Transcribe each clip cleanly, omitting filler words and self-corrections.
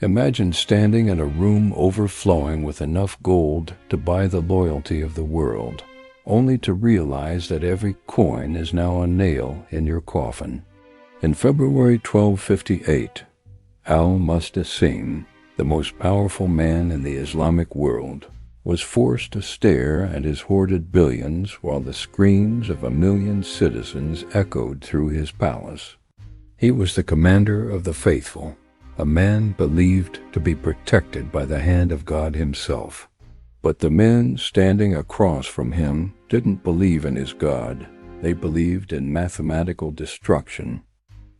Imagine standing in a room overflowing with enough gold to buy the loyalty of the world, only to realize that every coin is now a nail in your coffin. In February 1258, Al-Mustasim, the most powerful man in the Islamic world, was forced to stare at his hoarded billions while the screams of 1,000,000 citizens echoed through his palace. He was the commander of the faithful, a man believed to be protected by the hand of God himself. But the men standing across from him didn't believe in his God. They believed in mathematical destruction.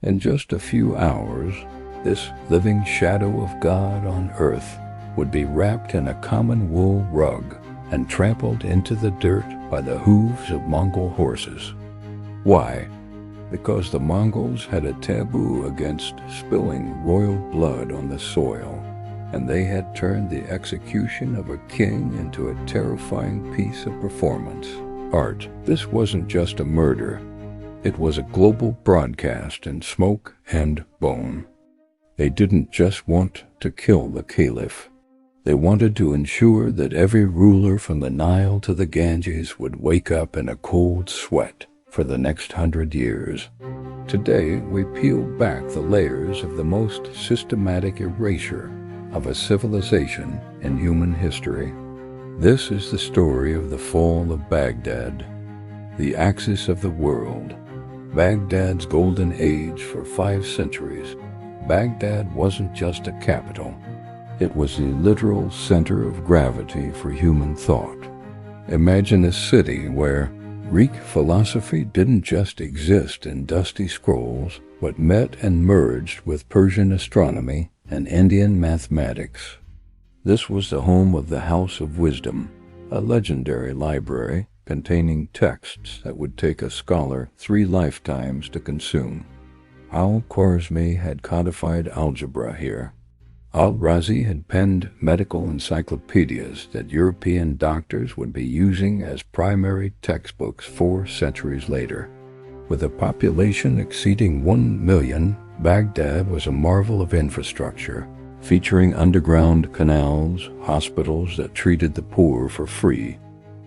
In just a few hours, this living shadow of God on earth would be wrapped in a common wool rug and trampled into the dirt by the hooves of Mongol horses. Why? Because the Mongols had a taboo against spilling royal blood on the soil, and they had turned the execution of a king into a terrifying piece of performance art. This wasn't just a murder. It was a global broadcast in smoke and bone. They didn't just want to kill the caliph. They wanted to ensure that every ruler from the Nile to the Ganges would wake up in a cold sweat for the next 100 years. Today, we peel back the layers of the most systematic erasure of a civilization in human history. This is the story of the fall of Baghdad, the axis of the world, Baghdad's golden age for 5 centuries. Baghdad wasn't just a capital. It was the literal center of gravity for human thought. Imagine a city where Greek philosophy didn't just exist in dusty scrolls, but met and merged with Persian astronomy and Indian mathematics. This was the home of the House of Wisdom, a legendary library containing texts that would take a scholar 3 lifetimes to consume. Al-Khwarizmi had codified algebra here. Al-Razi had penned medical encyclopedias that European doctors would be using as primary textbooks 4 centuries later. With a population exceeding 1 million, Baghdad was a marvel of infrastructure, featuring underground canals, hospitals that treated the poor for free,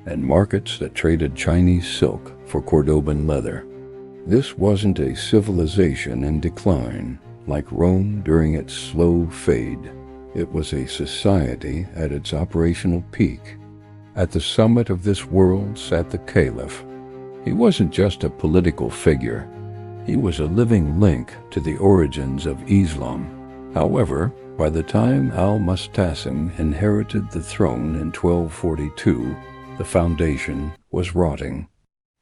and markets that traded Chinese silk for Cordoban leather. This wasn't a civilization in decline, like Rome during its slow fade. It was a society at its operational peak. At the summit of this world sat the caliph. He wasn't just a political figure. He was a living link to the origins of Islam. However, by the time Al-Mustasim inherited the throne in 1242, the foundation was rotting.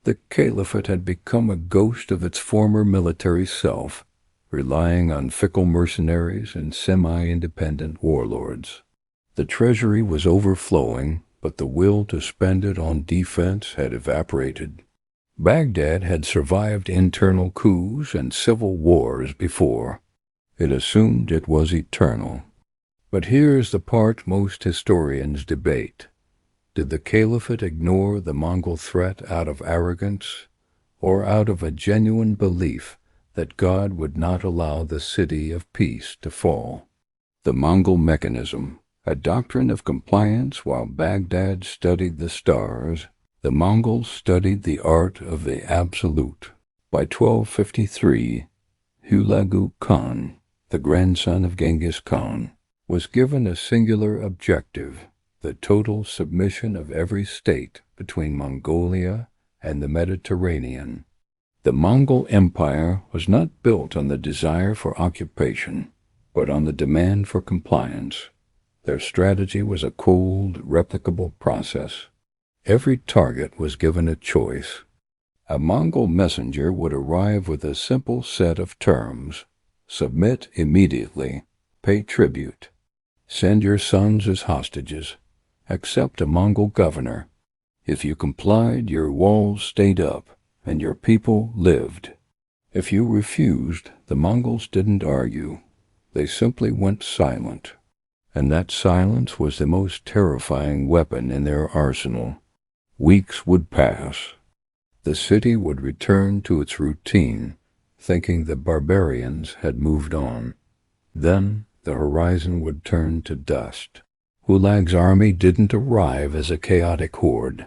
The caliphate had become a ghost of its former military self, relying on fickle mercenaries and semi-independent warlords. The treasury was overflowing, but the will to spend it on defense had evaporated. Baghdad had survived internal coups and civil wars before. It assumed it was eternal. But here's the part most historians debate. Did the caliphate ignore the Mongol threat out of arrogance, or out of a genuine belief that God would not allow the city of peace to fall? The Mongol mechanism, a doctrine of compliance while Baghdad studied the stars, the Mongols studied the art of the absolute. By 1253, Hulagu Khan, the grandson of Genghis Khan, was given a singular objective: the total submission of every state between Mongolia and the Mediterranean. The Mongol Empire was not built on the desire for occupation, but on the demand for compliance. Their strategy was a cold, replicable process. Every target was given a choice. A Mongol messenger would arrive with a simple set of terms: submit immediately, pay tribute, send your sons as hostages, accept a Mongol governor. If you complied, your walls stayed up, and your people lived. If you refused, the Mongols didn't argue. They simply went silent. And that silence was the most terrifying weapon in their arsenal. Weeks would pass. The city would return to its routine, thinking the barbarians had moved on. Then the horizon would turn to dust. Hulag's army didn't arrive as a chaotic horde.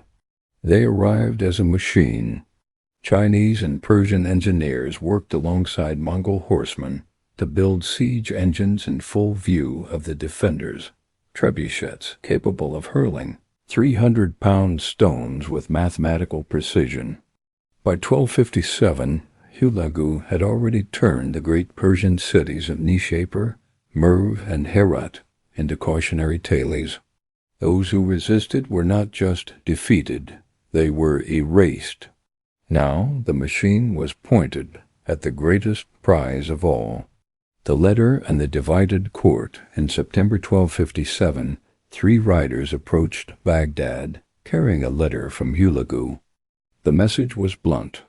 They arrived as a machine. Chinese and Persian engineers worked alongside Mongol horsemen to build siege engines in full view of the defenders, trebuchets capable of hurling 300-pound stones with mathematical precision. By 1257, Hulagu had already turned the great Persian cities of Nishapur, Merv, and Herat into cautionary tales. Those who resisted were not just defeated, they were erased. Now the machine was pointed at the greatest prize of all. The letter and the divided court. In September 1257, 3 riders approached Baghdad, carrying a letter from Hulagu. The message was blunt.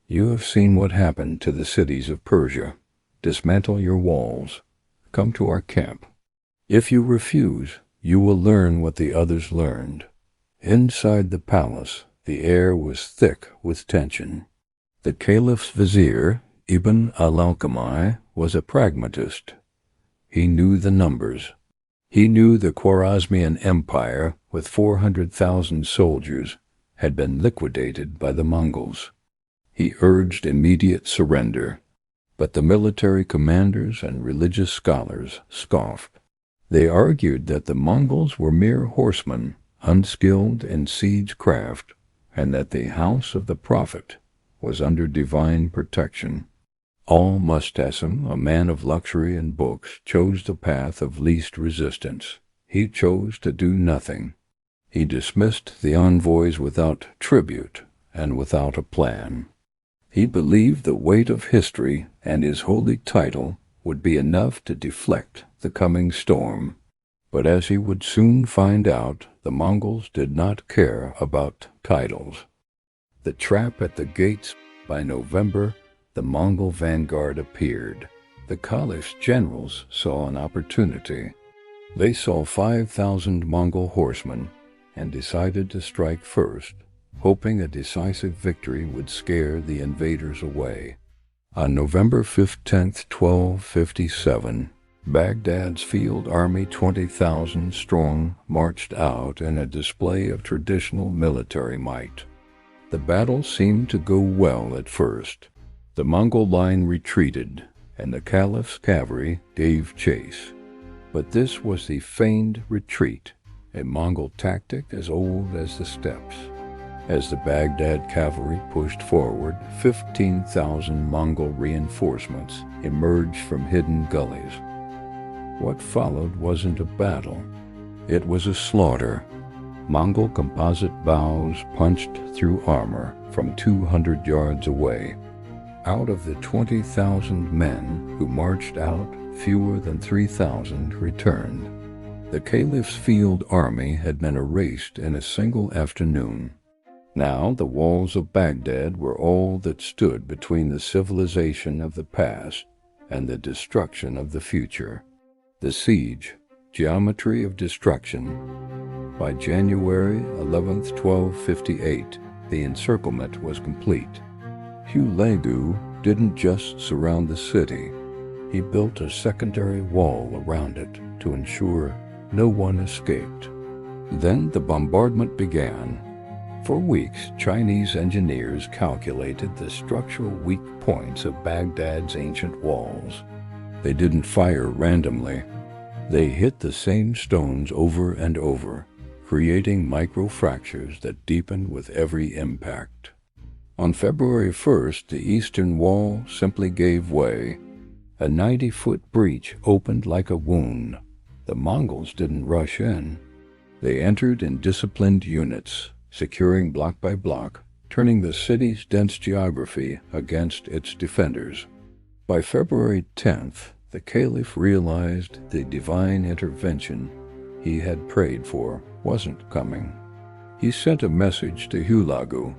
You have seen what happened to the cities of Persia. Dismantle your walls. Come to our camp. If you refuse, you will learn what the others learned. Inside the palace, the air was thick with tension. The caliph's vizier, Ibn al-Alqami, was a pragmatist. He knew the numbers. He knew the Khwarezmian Empire, with 400,000 soldiers, had been liquidated by the Mongols. He urged immediate surrender, but the military commanders and religious scholars scoffed. They argued that the Mongols were mere horsemen, unskilled in siege craft, and that the house of the Prophet was under divine protection. Al-Mustasim, a man of luxury and books, chose the path of least resistance. He chose to do nothing. He dismissed the envoys without tribute and without a plan. He believed the weight of history and his holy title would be enough to deflect the coming storm. But as he would soon find out, the Mongols did not care about titles. The trap at the gates. By November, the Mongol vanguard appeared. The Caliph's generals saw an opportunity. They saw 5,000 Mongol horsemen and decided to strike first, hoping a decisive victory would scare the invaders away. On November 15, 1257, Baghdad's field army, 20,000 strong, marched out in a display of traditional military might. The battle seemed to go well at first. The Mongol line retreated, and the Caliph's cavalry gave chase. But this was the feigned retreat, a Mongol tactic as old as the steppes. As the Baghdad cavalry pushed forward, 15,000 Mongol reinforcements emerged from hidden gullies. What followed wasn't a battle. It was a slaughter. Mongol composite bows punched through armor from 200 yards away. Out of the 20,000 men who marched out, fewer than 3,000 returned. The Caliph's field army had been erased in a single afternoon. Now the walls of Baghdad were all that stood between the civilization of the past and the destruction of the future. The siege, geometry of destruction. By January 11, 1258, the encirclement was complete. Hulagu didn't just surround the city. He built a secondary wall around it to ensure no one escaped. Then the bombardment began. For weeks, Chinese engineers calculated the structural weak points of Baghdad's ancient walls. They didn't fire randomly. They hit the same stones over and over, creating microfractures that deepened with every impact. On February 1st, the eastern wall simply gave way. A 90-foot breach opened like a wound. The Mongols didn't rush in. They entered in disciplined units, securing block by block, turning the city's dense geography against its defenders. By February 10th, the Caliph realized the divine intervention he had prayed for wasn't coming. He sent a message to Hulagu,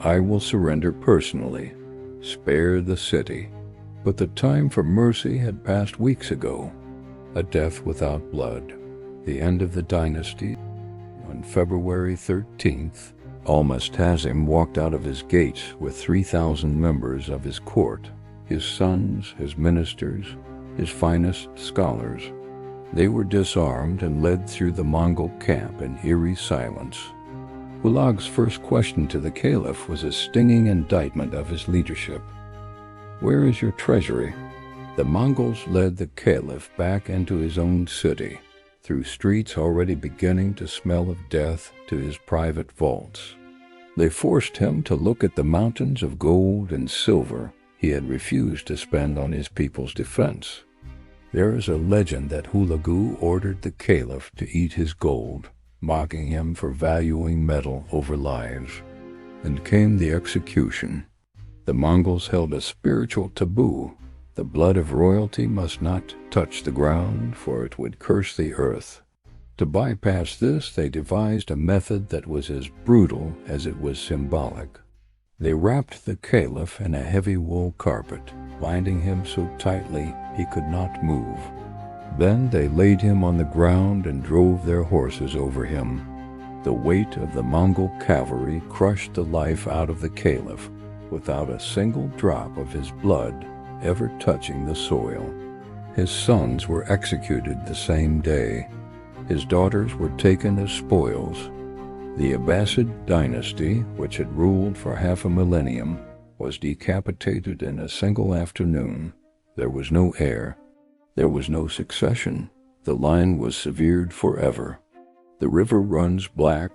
"I will surrender personally. Spare the city." But the time for mercy had passed weeks ago. A death without blood, the end of the dynasty. On February 13th, Al-Mustasim walked out of his gates with 3,000 members of his court, his sons, his ministers, his finest scholars. They were disarmed and led through the Mongol camp in eerie silence. Ulag's first question to the caliph was a stinging indictment of his leadership. "Where is your treasury?" The Mongols led the caliph back into his own city, through streets already beginning to smell of death, to his private vaults. They forced him to look at the mountains of gold and silver he had refused to spend on his people's defense. There is a legend that Hulagu ordered the caliph to eat his gold, mocking him for valuing metal over lives. And came the execution. The Mongols held a spiritual taboo. The blood of royalty must not touch the ground, for it would curse the earth. To bypass this, they devised a method that was as brutal as it was symbolic. They wrapped the caliph in a heavy wool carpet, binding him so tightly he could not move. Then they laid him on the ground and drove their horses over him. The weight of the Mongol cavalry crushed the life out of the caliph, without a single drop of his blood ever touching the soil. His sons were executed the same day. His daughters were taken as spoils. The Abbasid dynasty, which had ruled for half a millennium, was decapitated in a single afternoon. There was no heir. There was no succession. The line was severed forever. The river runs black.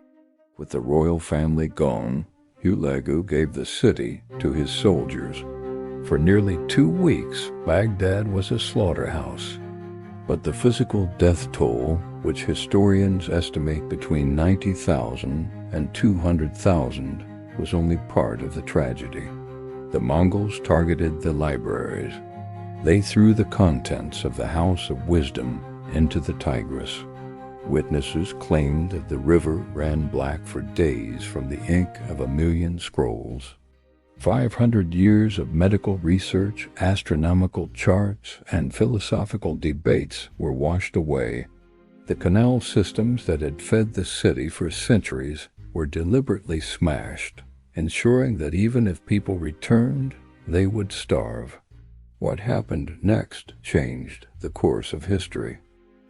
With the royal family gone, Hulagu gave the city to his soldiers. For nearly 2 weeks, Baghdad was a slaughterhouse. But the physical death toll, which historians estimate between 90,000 and 200,000, was only part of the tragedy. The Mongols targeted the libraries. They threw the contents of the House of Wisdom into the Tigris. Witnesses claimed that the river ran black for days from the ink of 1,000,000 scrolls. 500 years of medical research, astronomical charts, and philosophical debates were washed away. The canal systems that had fed the city for centuries were deliberately smashed, ensuring that even if people returned, they would starve. What happened next changed the course of history.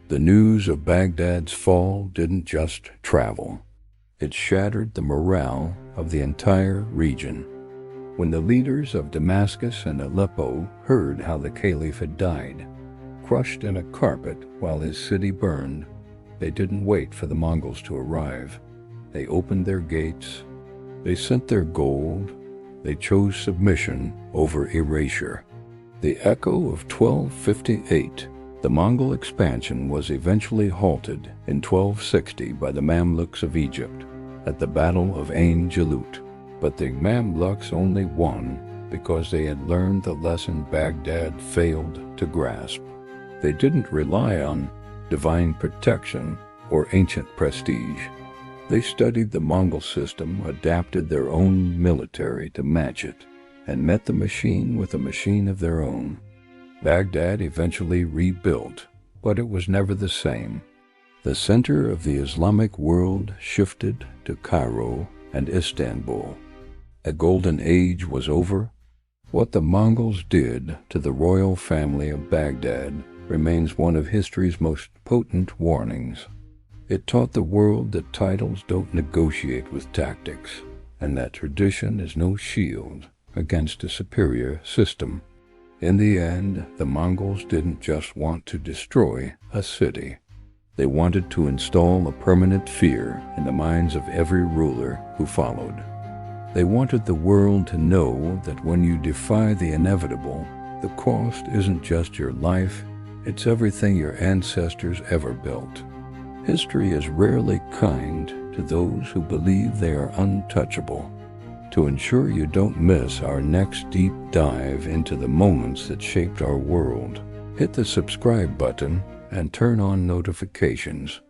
The news of Baghdad's fall didn't just travel. It shattered the morale of the entire region. When the leaders of Damascus and Aleppo heard how the caliph had died, crushed in a carpet while his city burned, they didn't wait for the Mongols to arrive. They opened their gates. They sent their gold. They chose submission over erasure. The echo of 1258, the Mongol expansion was eventually halted in 1260 by the Mamluks of Egypt at the Battle of Ain Jalut. But the Mamluks only won because they had learned the lesson Baghdad failed to grasp. They didn't rely on divine protection or ancient prestige. They studied the Mongol system, adapted their own military to match it, and met the machine with a machine of their own. Baghdad eventually rebuilt, but it was never the same. The center of the Islamic world shifted to Cairo and Istanbul. A golden age was over. What the Mongols did to the royal family of Baghdad remains one of history's most potent warnings. It taught the world that titles don't negotiate with tactics, and that tradition is no shield against a superior system. In the end, the Mongols didn't just want to destroy a city. They wanted to install a permanent fear in the minds of every ruler who followed. They wanted the world to know that when you defy the inevitable, the cost isn't just your life, it's everything your ancestors ever built. History is rarely kind to those who believe they are untouchable. To ensure you don't miss our next deep dive into the moments that shaped our world, hit the subscribe button and turn on notifications.